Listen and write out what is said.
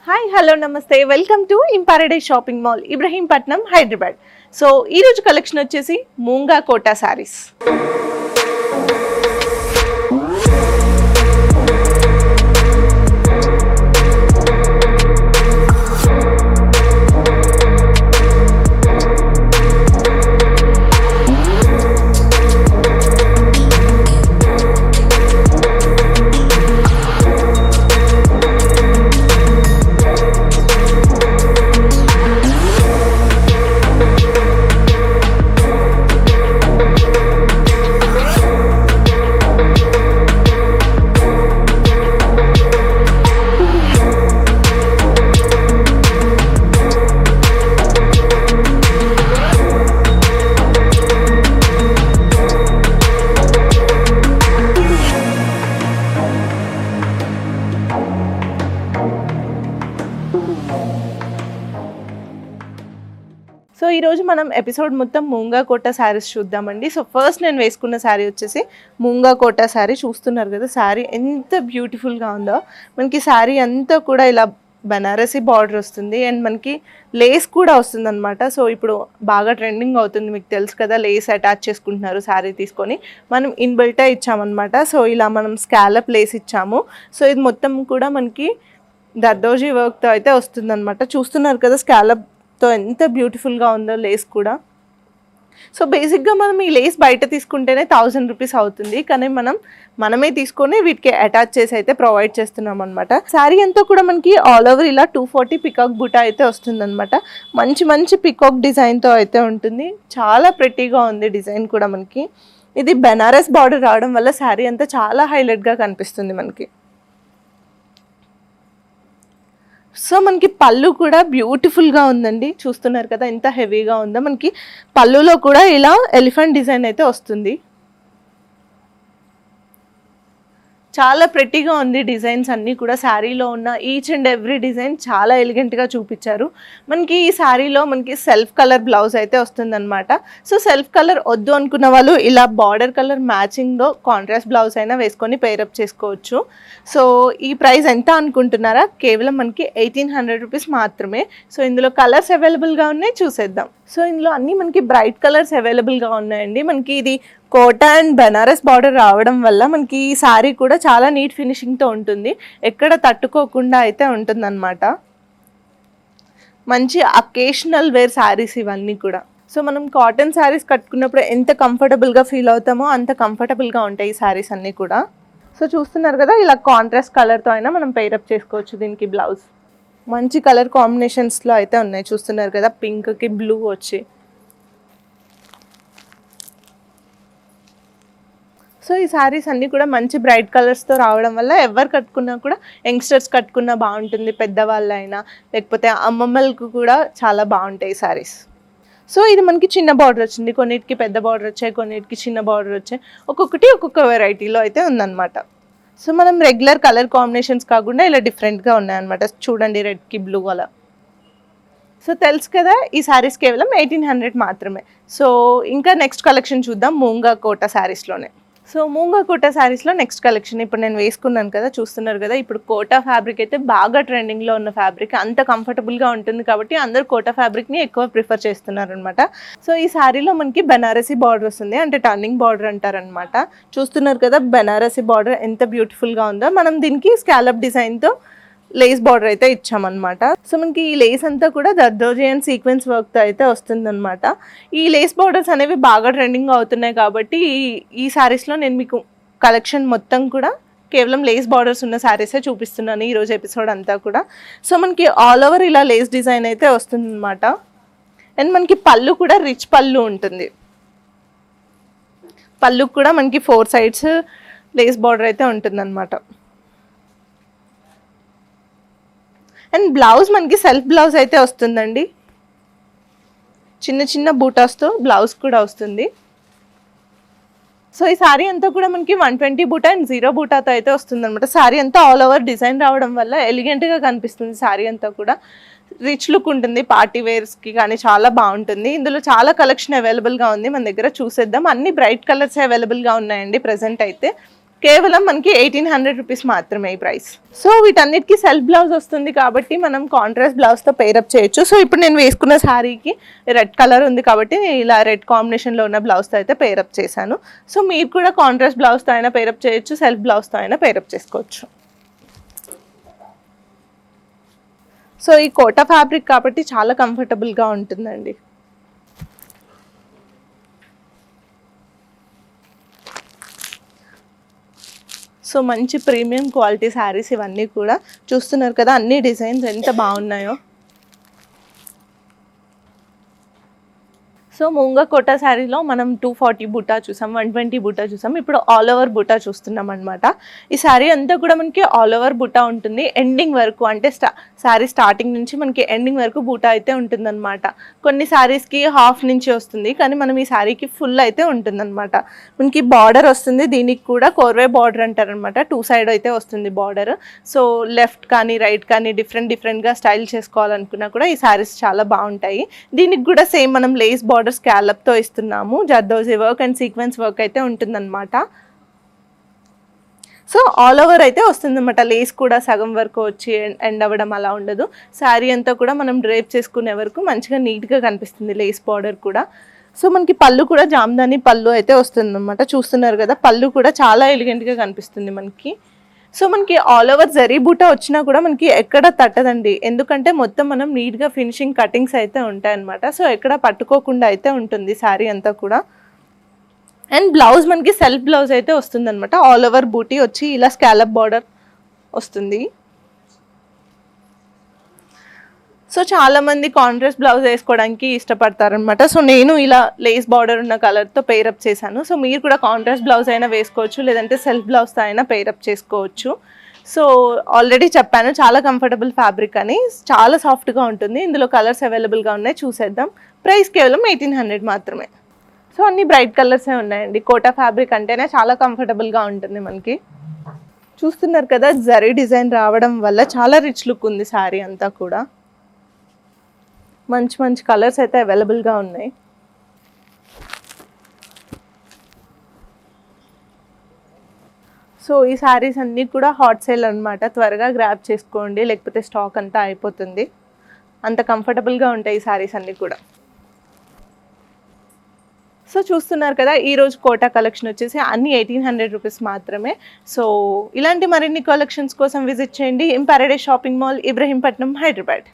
Hi hello నమస్తే welcome to Imparadise shopping mall Ibrahimpatnam Hyderabad. So ఈరోజు collection వచ్చేసి మూంగా కోటా శారీస్. సో ఈరోజు మనం ఎపిసోడ్ మొత్తం మూంగా కోటా శారీస్ చూద్దామండి. సో ఫస్ట్ నేను వేసుకున్న శారీ వచ్చేసి మూంగా కోటా శారీ. చూస్తున్నారు కదా శారీ ఎంత బ్యూటిఫుల్గా ఉందో. మనకి శారీ అంతా కూడా ఇలా బనారసీ బార్డర్ వస్తుంది అండ్ మనకి లేస్ కూడా వస్తుంది అనమాట. సో ఇప్పుడు బాగా ట్రెండింగ్ అవుతుంది, మీకు తెలుసు కదా, లేస్ అటాచ్ చేసుకుంటున్నారు శారీ తీసుకొని. మనం ఇన్బిల్టే ఇచ్చామన్నమాట. సో ఇలా మనం స్కాలప్ లేస్ ఇచ్చాము. సో ఇది మొత్తం కూడా మనకి దర్దోజీ వర్క్తో అయితే వస్తుందన్నమాట. చూస్తున్నారు కదా స్కాలప్ ఎంత బ్యూటిఫుల్గా ఉందో లేస్ కూడా. సో బేసిక్గా మనం ఈ లేస్ బయట తీసుకుంటేనే 1000 రూపీస్ అవుతుంది, కానీ మనమే తీసుకొని వీటికి అటాచ్ చేసి అయితే ప్రొవైడ్ చేస్తున్నాం అనమాట. శారీ అంతా కూడా మనకి ఆల్ ఓవర్ ఇలా 240 పికాక్ బుటా అయితే వస్తుందన్నమాట. మంచి మంచి పికాక్ డిజైన్తో అయితే ఉంటుంది. చాలా ప్రెట్టీగా ఉంది డిజైన్ కూడా. మనకి ఇది బెనారస్ బార్డర్ రావడం వల్ల శారీ అంతా చాలా హైలైట్గా కనిపిస్తుంది మనకి. సో మనకి పళ్ళు కూడా బ్యూటిఫుల్గా ఉందండి. చూస్తున్నారు కదా ఎంత హెవీగా ఉందో. మనకి పళ్ళులో కూడా ఇలా ఎలిఫెంట్ డిజైన్ అయితే వస్తుంది. చాలా ప్రెట్టీగా ఉంది డిజైన్స్ అన్నీ కూడా. శారీలో ఉన్న ఈచ్ అండ్ ఎవ్రీ డిజైన్ చాలా ఎలిగెంట్గా చూపించారు. మనకి ఈ శారీలో మనకి సెల్ఫ్ కలర్ బ్లౌజ్ అయితే వస్తుందన్నమాట. సో సెల్ఫ్ కలర్ వద్దు అనుకున్న వాళ్ళు ఇలా బార్డర్ కలర్ మ్యాచింగ్లో కాంట్రాస్ట్ బ్లౌజ్ అయినా వేసుకొని పేరప్ చేసుకోవచ్చు. సో ఈ ప్రైస్ ఎంత అనుకుంటున్నారా? కేవలం మనకి 1800 రూపీస్ మాత్రమే. సో ఇందులో కలర్స్ అవైలబుల్గా ఉన్నాయి, చూసేద్దాం. సో ఇందులో అన్నీ మనకి బ్రైట్ కలర్స్ అవైలబుల్గా ఉన్నాయండి. మనకి ఇది కోటా అండ్ బనారస్ బార్డర్ రావడం వల్ల మనకి ఈ శారీ కూడా చాలా నీట్ ఫినిషింగ్తో ఉంటుంది. ఎక్కడ తట్టుకోకుండా అయితే ఉంటుందన్నమాట. మంచి అకేషనల్ వేర్ శారీస్ ఇవన్నీ కూడా. సో మనం కాటన్ శారీస్ కట్టుకున్నప్పుడు ఎంత కంఫర్టబుల్గా ఫీల్ అవుతామో అంత కంఫర్టబుల్గా ఉంటాయి ఈ శారీస్ అన్నీ కూడా. సో చూస్తున్నారు కదా, ఇలా కాంట్రాస్ట్ కలర్తో అయినా మనం పేరప్ చేసుకోవచ్చు. దీనికి బ్లౌజ్ మంచి కలర్ కాంబినేషన్స్లో అయితే ఉన్నాయి. చూస్తున్నారు కదా, పింక్కి బ్లూ వచ్చి. సో ఈ శారీస్ అన్నీ కూడా మంచి బ్రైట్ కలర్స్తో రావడం వల్ల ఎవరు కట్టుకున్నా కూడా, యంగ్స్టర్స్ కట్టుకున్నా బాగుంటుంది, పెద్దవాళ్ళైనా లేకపోతే అమ్మమ్మలకు కూడా చాలా బాగుంటాయి శారీస్. సో ఇది మనకి చిన్న బార్డర్ వచ్చింది, కొన్నిటికి పెద్ద బార్డర్ వచ్చాయి, కొన్నిటికి చిన్న బార్డర్ వచ్చాయి. ఒక్కొక్కటి ఒక్కొక్క వెరైటీలో అయితే ఉందన్నమాట. సో మనం రెగ్యులర్ కలర్ కాంబినేషన్స్ కాకుండా ఇలా డిఫరెంట్గా ఉన్నాయన్నమాట. చూడండి, రెడ్కి బ్లూ అలా. సో తెలుసు కదా, ఈ శారీస్ కేవలం 1800 మాత్రమే. సో ఇంకా నెక్స్ట్ కలెక్షన్ చూద్దాం మూంగా కోటా శారీస్లోనే. సో మూంగా కోటా శారీస్లో నెక్స్ట్ కలెక్షన్ ఇప్పుడు నేను వేసుకున్నాను కదా, చూస్తున్నారు కదా. ఇప్పుడు కోటా ఫ్యాబ్రిక్ అయితే బాగా ట్రెండింగ్లో ఉన్న ఫ్యాబ్రిక్, అంత కంఫర్టబుల్గా ఉంటుంది కాబట్టి అందరూ కోటా ఫ్యాబ్రిక్ని ఎక్కువ ప్రిఫర్ చేస్తున్నారు అనమాట. సో ఈ శారీలో మనకి బనారసీ బార్డర్ వస్తుంది, అంటే టర్నింగ్ బార్డర్ అంటారనమాట. చూస్తున్నారు కదా బనారసీ బార్డర్ ఎంత బ్యూటిఫుల్గా ఉందో. మనం దీనికి స్కాలప్ డిజైన్తో లేస్ బార్డర్ అయితే ఇచ్చామన్నమాట. సో మనకి ఈ లేస్ అంతా కూడా దర్దోజీ అండ్ సీక్వెన్స్ వర్క్తో అయితే వస్తుందన్నమాట. ఈ లేస్ బార్డర్స్ అనేవి బాగా ట్రెండింగ్ అవుతున్నాయి కాబట్టి ఈ శారీస్లో నేను మీకు కలెక్షన్ మొత్తం కూడా కేవలం లేస్ బార్డర్స్ ఉన్న శారీసే చూపిస్తున్నాను ఈరోజు ఎపిసోడ్ అంతా కూడా. సో మనకి ఆల్ ఓవర్ ఇలా లేస్ డిజైన్ అయితే వస్తుందన్నమాట. అండ్ మనకి పళ్ళు కూడా రిచ్ పళ్ళు ఉంటుంది. పళ్ళు కూడా మనకి 4 sides లేస్ బార్డర్ అయితే ఉంటుందన్నమాట. అండ్ బ్లౌజ్ మనకి సెల్ఫ్ బ్లౌజ్ అయితే వస్తుందండి. చిన్న చిన్న బూటాస్తో బ్లౌజ్ కూడా వస్తుంది. సో ఈ శారీ అంతా కూడా మనకి 120 బూటా అండ్ 0 బూటాతో అయితే వస్తుంది అనమాట. శారీ అంతా ఆల్ ఓవర్ డిజైన్ రావడం వల్ల ఎలిగెంట్గా కనిపిస్తుంది. శారీ అంతా కూడా రిచ్ లుక్ ఉంటుంది, పార్టీ వేర్స్కి కానీ చాలా బాగుంటుంది. ఇందులో చాలా కలెక్షన్ అవైలబుల్గా ఉంది మన దగ్గర, చూసేద్దాం. అన్ని బ్రైట్ కలర్స్ అవైలబుల్గా ఉన్నాయండి ప్రజెంట్ అయితే. కేవలం మనకి 1800 రూపీస్ మాత్రమే ఈ ప్రైస్. సో వీటన్నిటికీ సెల్ఫ్ బ్లౌజ్ వస్తుంది కాబట్టి మనం కాంట్రాస్ట్ బ్లౌజ్తో పేరప్ చేయొచ్చు. సో ఇప్పుడు నేను వేసుకున్న శారీకి రెడ్ కలర్ ఉంది కాబట్టి నేను ఇలా రెడ్ కాంబినేషన్లో ఉన్న బ్లౌజ్తో అయితే పేరప్ చేశాను. సో మీరు కూడా కాంట్రాస్ట్ బ్లౌజ్తో అయినా పేరప్ చేయొచ్చు, సెల్ఫ్ బ్లౌజ్తో అయినా పేరప్ చేసుకోవచ్చు. సో ఈ కోటా ఫ్యాబ్రిక్ కాబట్టి చాలా కంఫర్టబుల్గా ఉంటుందండి. సో మంచి ప్రీమియం క్వాలిటీ శారీస్ ఇవన్నీ కూడా చూస్తున్నారు కదా, అన్ని డిజైన్స్ ఎంత బాగున్నాయో. సో మూంగా కోటా శారీలో మనం 240 బూటా చూసాం, 120 బూటా చూసాం, ఇప్పుడు ఆల్ ఓవర్ బూటా చూస్తున్నాం అనమాట. ఈ శారీ అంతా కూడా మనకి ఆల్ ఓవర్ బూటా ఉంటుంది. ఎండింగ్ వరకు అంటే శారీ స్టార్టింగ్ నుంచి మనకి ఎండింగ్ వరకు బూటా అయితే ఉంటుందన్నమాట. కొన్ని శారీస్కి హాఫ్ నుంచి వస్తుంది, కానీ మనం ఈ శారీకి ఫుల్ అయితే ఉంటుందన్నమాట. మనకి బార్డర్ వస్తుంది, దీనికి కూడా కోర్వే బార్డర్ అంటారనమాట. 2 సైడ్ అయితే వస్తుంది బార్డర్. సో లెఫ్ట్ కానీ రైట్ కానీ డిఫరెంట్గా స్టైల్ చేసుకోవాలనుకున్నా కూడా ఈ శారీస్ చాలా బాగుంటాయి. దీనికి కూడా సేమ్ మనం లేస్ బార్డర్ స్కాలప్ తో ఇస్తున్నాము. Zardozi work and sequence work అయితే ఉంటుందన్నమాట. సో ఆల్ ఓవర్ అయితే వస్తుందన్నమాట. లేస్ కూడా సగం వరకు వచ్చి ఎండ్ అవ్వడం అలా ఉండదు. శారీ అంతా కూడా మనం డ్రేప్ చేసుకునే వరకు మంచిగా నీట్గా కనిపిస్తుంది లేస్ బార్డర్ కూడా. సో మనకి పళ్ళు కూడా జామ్దాని పళ్ళు అయితే వస్తుందన్నమాట. చూస్తున్నారు కదా, పళ్ళు కూడా చాలా ఎలిగెంట్గా కనిపిస్తుంది మనకి. సో మనకి ఆల్ ఓవర్ జరీ బూటా వచ్చినా కూడా మనకి ఎక్కడ తట్టదండి, ఎందుకంటే మొత్తం మనం నీట్గా ఫినిషింగ్ కటింగ్స్ అయితే ఉంటాయన్నమాట. సో ఎక్కడ పట్టుకోకుండా అయితే ఉంటుంది శారీ అంతా కూడా. అండ్ బ్లౌజ్ మనకి సెల్ఫ్ బ్లౌజ్ అయితే వస్తుందన్నమాట. ఆల్ ఓవర్ బూటీ వచ్చి ఇలా స్కాలప్ బార్డర్ వస్తుంది. సో చాలామంది కాంట్రాస్ట్ బ్లౌజ్ వేసుకోవడానికి ఇష్టపడతారనమాట. సో నేను ఇలా లేస్ బార్డర్ ఉన్న కలర్తో పేరప్ చేశాను. సో మీరు కూడా కాంట్రాస్ట్ బ్లౌజ్ అయినా వేసుకోవచ్చు, లేదంటే సెల్ఫ్ బ్లౌజ్తో అయినా పేరప్ చేసుకోవచ్చు. సో ఆల్రెడీ చెప్పాను చాలా కంఫర్టబుల్ ఫ్యాబ్రిక్ అని, చాలా సాఫ్ట్గా ఉంటుంది. ఇందులో కలర్స్ అవైలబుల్గా ఉన్నాయి, చూసేద్దాం. ప్రైస్ కేవలం 1800 మాత్రమే. సో అన్ని బ్రైట్ కలర్సే ఉన్నాయండి. కోటా ఫ్యాబ్రిక్ అంటేనే చాలా కంఫర్టబుల్గా ఉంటుంది మనకి. చూస్తున్నారు కదా, జరీ డిజైన్ రావడం వల్ల చాలా రిచ్ లుక్ ఉంది శారీ అంతా కూడా. మంచి మంచి కలర్స్ అయితే అవైలబుల్గా ఉన్నాయి. సో ఈ శారీస్ అన్నీ కూడా హాట్ సేల్ అనమాట. త్వరగా గ్రాబ్ చేసుకోండి, లేకపోతే స్టాక్ అంతా అయిపోతుంది. అంత కంఫర్టబుల్గా ఉంటాయి ఈ శారీస్ అన్నీ కూడా. సో చూస్తున్నారు కదా, ఈరోజు కోటా కలెక్షన్ వచ్చేసి అన్ని 1800 రూపీస్ మాత్రమే. సో ఇలాంటి మరిన్ని కలెక్షన్స్ కోసం విజిట్ చేయండి in Paradise shopping mall, Ibrahimpatnam, Hyderabad.